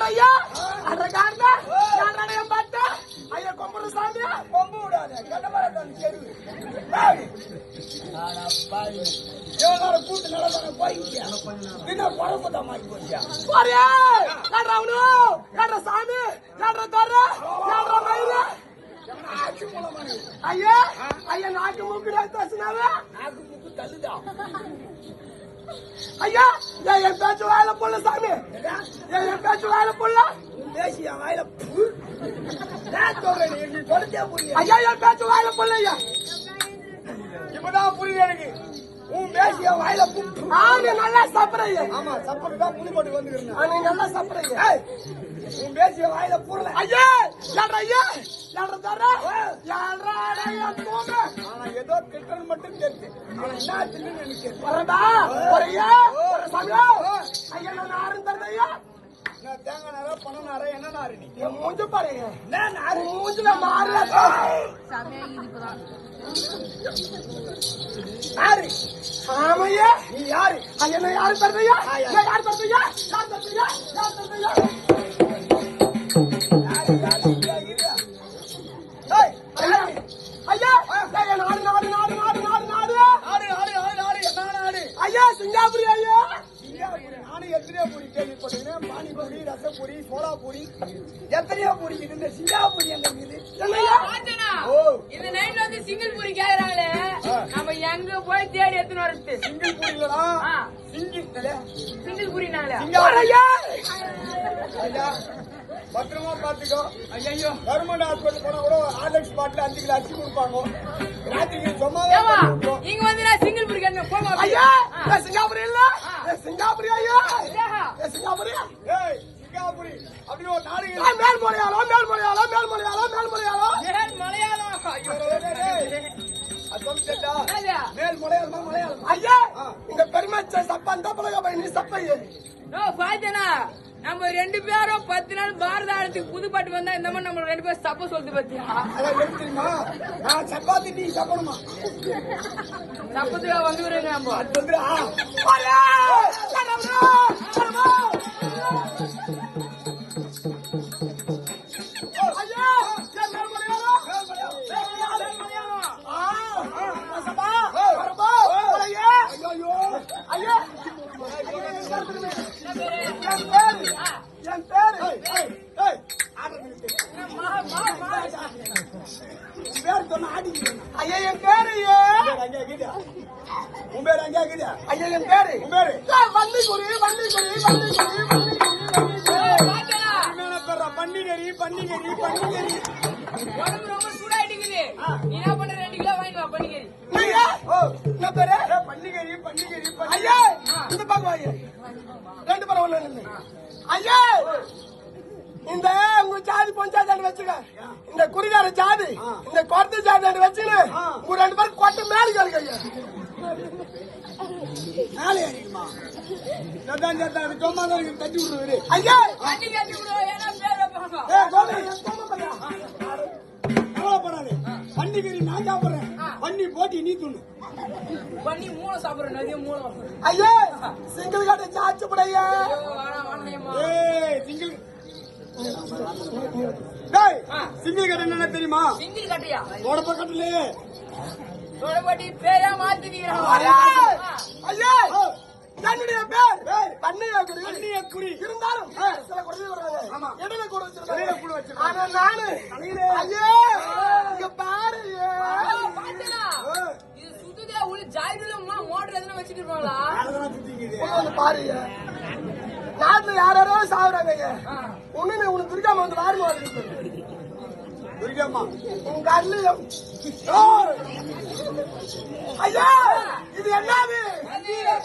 ஐயா அந்த காரண யாரடைய பட்ட ஐயா கொம்புற சாமி கொம்பு விடாத கடமரத்தான் செருவு ஆனா பாவி எவ்வளோ கூட்டு நடந்தாங்க போய்க்கியா இன்னும் குழப்பத்தை மாறி போச்சியா போறியா யாரவனு யார சாமி யார தர யார மயில ஐயா ஐயா நாக்கு மூக்கு தசுனாவே நாக்கு மூக்கு தள்ளுதான் ஐயா என் பேச்சு வாயில போடல சாமி என் பேச்சு வாயில போடல பேசி என் வாயில தொலைச்சே புரியுது ஐயா என் பேச்சு வாயில போடல ஐயா இப்பதான் புரியுது எனக்கு உன் பேசி என் வாயில நீ நல்லா சாப்பிடுறீங்க ஆமா சப்பதான் புளி போட்டு வந்துக்கிறேன் நீ நல்லா சாப்பிடுறீங்க உன் பேசி என் வாயில புரியல ஐயா யார ஐயா யார தர யாரா ஆனா ஏதோ திட்டம் மட்டும் தெரிஞ்சு ஆனா என்ன தின்னு எனக்கு வரடா ஒரையா ஒரு சமயா ஐயா நான் ஆறு தரதையா நான் தேங்காய் நாரா பணம் நாரா என்ன நாரு நீ என் மூஞ்ச பாருங்க நான் நாரு மூஞ்சில மாறல சமயா இதுக்குதான் நாரு ஆமையா நீ யாரு ஐயா நான் யாரு தரதையா யார் தரதையா யார் தரதையா யார் தரதையா ஐயா ஐயா நாடு நாடு நாடு நாடு நாடு நாடு ஐயா சிங்கப்பூரி ஐயா நானும் எத்தனையோ பூரி கேள்விப்பட்டிருக்கேன் பானிபூரி ரசப்பூரி சோளாபூரி எத்தனையோ பூரி இந்த சிங்காபூரி எங்க இருக்குது இந்த நைட்ல வந்து சிங்கிள் பூரி கேக்குறாங்களே நம்ம எங்க போய் தேடி எடுத்துன்னு வரது சிங்கிள் பூரிங்களா சிங்கிள் பூரி நாங்களே ஐயா ஐயா பத்திரமா பாத்துக்கோ ஐயோ கவர்மெண்ட் ஹாஸ்பிட்டல் போனா கூட ஆர்டெக்ஸ் பாட்டில் 5 கிலோ அரிசி கொடுப்பாங்க ராத்திரிக்கு சும்மா இங்க வந்து நான் சிங்கிள் பூரி கேட்க போங்க ஐயா சிங்கப்பூரி இல்ல சிங்கப்பூரி ஐயா சிங்கப்பூரி ஏய் சிங்காபுரி அப்படின்னு ஒரு நாடு மேல் மலையாளம் மேல் மலையாளம் மேல் மலையாளம் மேல் மலையாளம் மலையாளம் அது சொல்லிட்டா மேல் மலையாளம் ஐயா இந்த பெருமை சப்பான் தப்பலக போய் நீ சப்பையே பாத்தனா நம்ம 2 பேரும் 10 நாள் பாரதாளத்துக்கு புதுப்பாட்டு வந்தா இந்த மாதிரி நம்ம 2 பேரும் சப்ப சொல்லுது பத்தியா அதான் எப்படி தெரியுமா நான் சப்பாத்தி நீ சாப்பிடணுமா சப்பத்துக்கா வந்து வருங்க நம்ம அது வந்து என் பேரு ஐயா என் பேரு உன் பேர் அங்கே இருக்குதா ஐயா என் பேரு உன் பேரு வண்டிக்குறி பன்னிகரி உடம்பு ரொம்ப சூடாயிட்டுக்குது நீ என்ன பண்ற 2 கிலோ வாங்கிட்டு வா பன்னிகரி என்ன பேரு பன்னிகரி ஐயா இந்த பக்கம் ஐயா 2 பேரும் ஒண்ணு இல்லை ஐயா இந்த உங்க ஜாதி பஞ்சாயத்து வச்சுக்க இந்த குறிகார ஜாதி இந்த கொத்த ஜாதி வச்சுன்னு உங்க 2 பேரும் கொட்டை மேல கேளுங்க ஐயா நாளே அடிக்குமா சதான் சும்மா தான் தட்டி விடுறது ஐயா வண்டி கட்டி விடுவோம் ஏன்னா பேர் வைப்பாங்க கவலைப்படாது பன்னிகரி நான் சாப்பிடுறேன் பன்னி போட்டி நீ துண்ணு பண்ணி மூளை சாப்பிடுறேன் நிறைய மூளை ஐயா சிங்கிள் கட்ட சாச்சு படையா சிங்கிள் சிங்கிள் கடை என்ன தெரியுமா சிங்கிள் கட்டையா உடப்ப கட்டலே தொடப்பட்டி பேரா மாத்திக்கிறான் ஐயா என்னுடைய பேர் பன்னியக்குடி இருந்தாலும் சில குறைவு வராது இடையில கூட வச்சிருக்காங்க ஆனா நானு ஐயா இங்க பாரு இது சுத்துதே உள்ள ஜாயிடுல மோட்டர் எதனா வச்சிட்டு இருப்பாங்களா வந்து பாரு நாட்டுல யாரோ சாவுறாங்க ஐயா ஒண்ணு உனக்கு துர்காம வந்து வாரி மாதிரி துர்காமா உங்க அண்ணியம் ஐயா இது என்னது ஐயா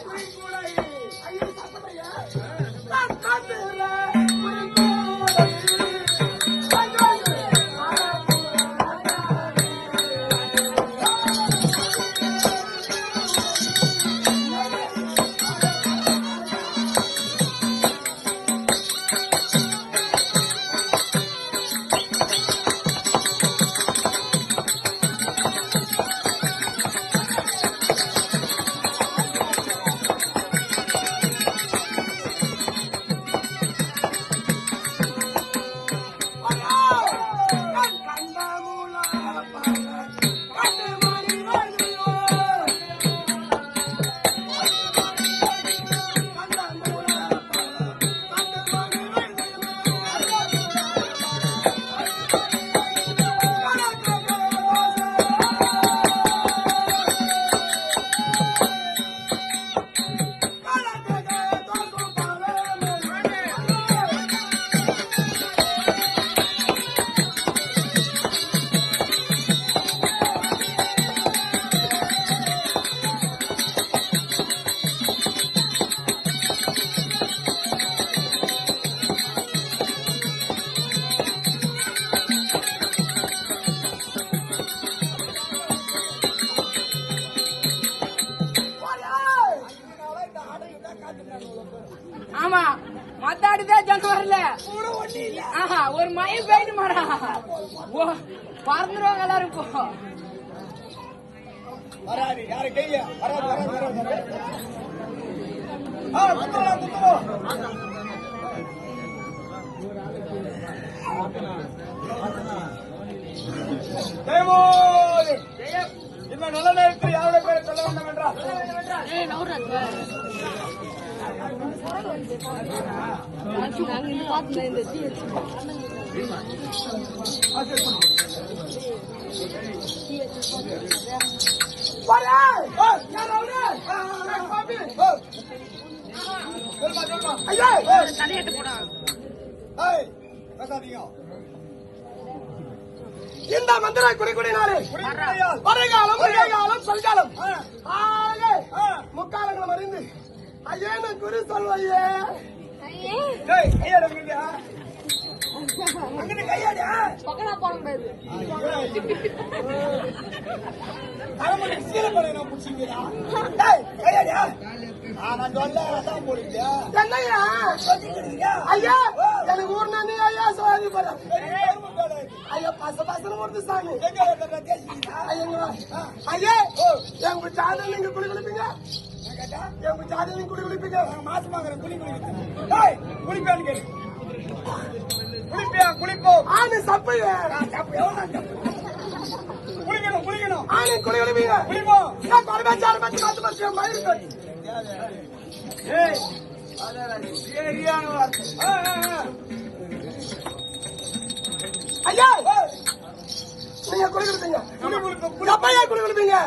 மத்தாடிதான் ஜங்க வரல கூட ஒண்ணு இல்ல. ஆஹா ஒரு மயில் போயிட்டு மாடா பறந்துருவாங்க எல்லாரும் இப்போ வராது யாரு கையில வராது வராது வராது வராது. குத்துறோம் குத்துறோம். ஜெயமோதி. இந்த நல்ல நேரத்தில் யாரோட பேரை சொல்ல வேண்டும் என்றால் சொல்லுமா சொல்லுமா. ஐயா தலையிட்டு போடா ஏய், பேசாதீங்க. இந்த மந்திர குறிக்குடினாலே குடிமையால். வரைகாலம் விரைகாலம் சொல்காலம் ஆ, ஆக ஆ. முக்காலங்களும் அறிந்து ஐயேன்னு குறி சொல்வையே ஏய், கையாடு அங்கிட்டு. அங்கிட்டு கையாடு. பக்கலா போட முடியாது தலைமுறை சீரப்படை நான் பிடிச்சிக்கிறா. ஏய், கையாடு. நான் சொல்ல அதான் போடுங்க. என்னையா சொல்லிக்கிறீங்க. ஐயா எனக்கு ஊர் நன்றி ஐயா சோதி போற பெரிய கருமம் வேலை இது. ஐயா பசன்னு போடுது சாமி எங்க இருக்கிற தேசிக்கிறீங்களா? ஐயா ஐயா எங்க சாதல் நீங்க குடி குளிப்பீங்க நான் கேட்டா, எங்க சாதல் நீங்க குடி குளிப்பீங்க நான் மாசமாக்குறேன் குளி குளிக்கிறேன். ஏய், குளிப்பேன்னு கேளு. குளிப்பியா குளிப்போம். ஆணு சப்பைய நான் தப்பு, எவ்வளவு நான் தப்பு? குளிக்கணும் குளிக்கணும் ஆணு குடி குளிப்பீங்க குளிப்போம். நான் குறைபாச்சாரு பத்தி மாத்து பத்தி மயிறு கட்டி ஏய், சரியான வார்த்தை. ஐயா ஏய், நீங்க குடி குளிப்பீங்க குளி குளிப்போம் குளி. சப்பையா குடி குளிப்பீங்க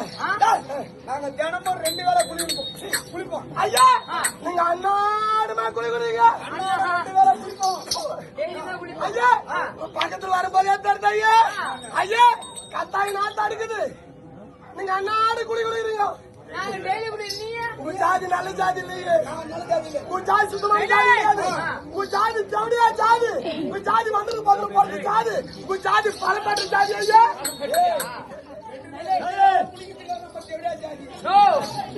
நாங்க தினமும் 2 வேளை குளிப்போம். குளிப்போம். ஐயா நீங்க அன்னாடுமா குடி குளிப்பீங்க 2 வேளை குளிப்போம். ஐயா பக்கத்துல வரும்போது எடுத்து ஐயா ஐயா கத்தாய் நாட்டு அடுக்குது நீங்க அன்னாடு குடி குளிக்கிறீங்க நாங்க டெய்லி குடி நீங்க உங்க ஜாதி நல்ல ஜாதி இல்லையே நான் நல்ல ஜாதி இல்லை. உங்க ஜாதி சுத்தமான ஜாதி கிடையாது உங்க ஜாதி ஜவுடியா ஜாதி உங்க ஜாதி வந்து பதில் போடுற ஜாதி உங்க ஜாதி பலப்பட்ட ஜாதி ஐயா குளிக்கிறதுக்கு நம்ம எப்படியா ஜாதி?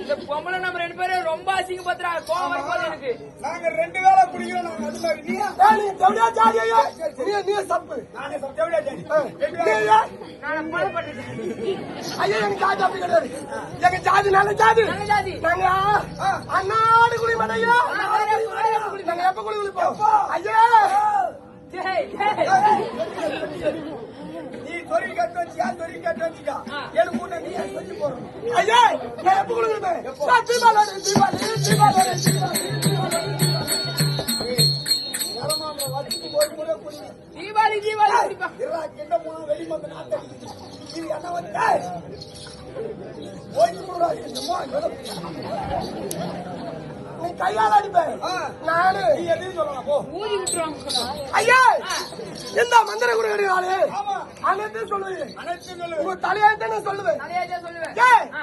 இந்த பொம்பளை நம்ம 2 பேரும் ரொம்ப அசிங்க பத்திரா கோவம் வரப்போது எனக்கு நாங்க 2 வேளை குடிக்கிறோம். நாங்க அது மாதிரி நீயா? நீங்க ஜவுடியா ஜாதி ஐயா நீ சப்பு நானே எப்படியா ஜாதி? 2 நீ வேளை. ஐயா நான் பழப்பட்டு ஐயா எங்க ஜாதி அப்படி கிடையாது எங்க ஜாதி நல்ல ஜாதி நல்ல ஜாதி நாங்க அன்னாடு குடி மாட்டோம் நாங்க எப்ப குடி குளிப்போம் ஐயா டேய் டேய் நீ சொறி கட்டு வச்சியா சொறி கட்டு வச்சிக்கா. எனக்கு கூட நீ சொல்லி போறோம். ஐயா நான் எப்ப குடி குளிப்பேன் தீபாவளி நலமாம வச்சுக்கு ஒரு முறை குடி. தீபாவளி தீபாவளி குடிப்பா இருடா, கிட்ட போனா வெளி வந்து நாத்தடிக்குது. இது என்ன வந்து? போயிட்டு போடா, என்னமோ நீ கையால அடிப்பேன் நானு நீ எதையும் சொல்லலாம் போ. ஊதி விட்டுருவாங்க ஐயா இந்த மந்திர குடிக்கிறாரு ஆமா, அனைத்து சொல்லுவேன் அனைத்து சொல்லு. உங்க தலையாயிட்ட நான் சொல்லுவேன் தலையாஜா சொல்லுவேன் ஏய் ஆ.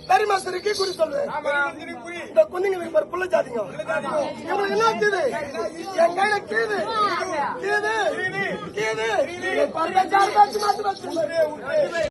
பெரியமாசருக்கு குறி சொல்லுவேன் பெருமந்திரி குறி. இந்த குழந்தைங்களுக்கு பாரு புள்ள ஜாதிங்க இவங்களுக்கு என்ன கீது என் கையில கீது கீது கீது மாத்து மாத்து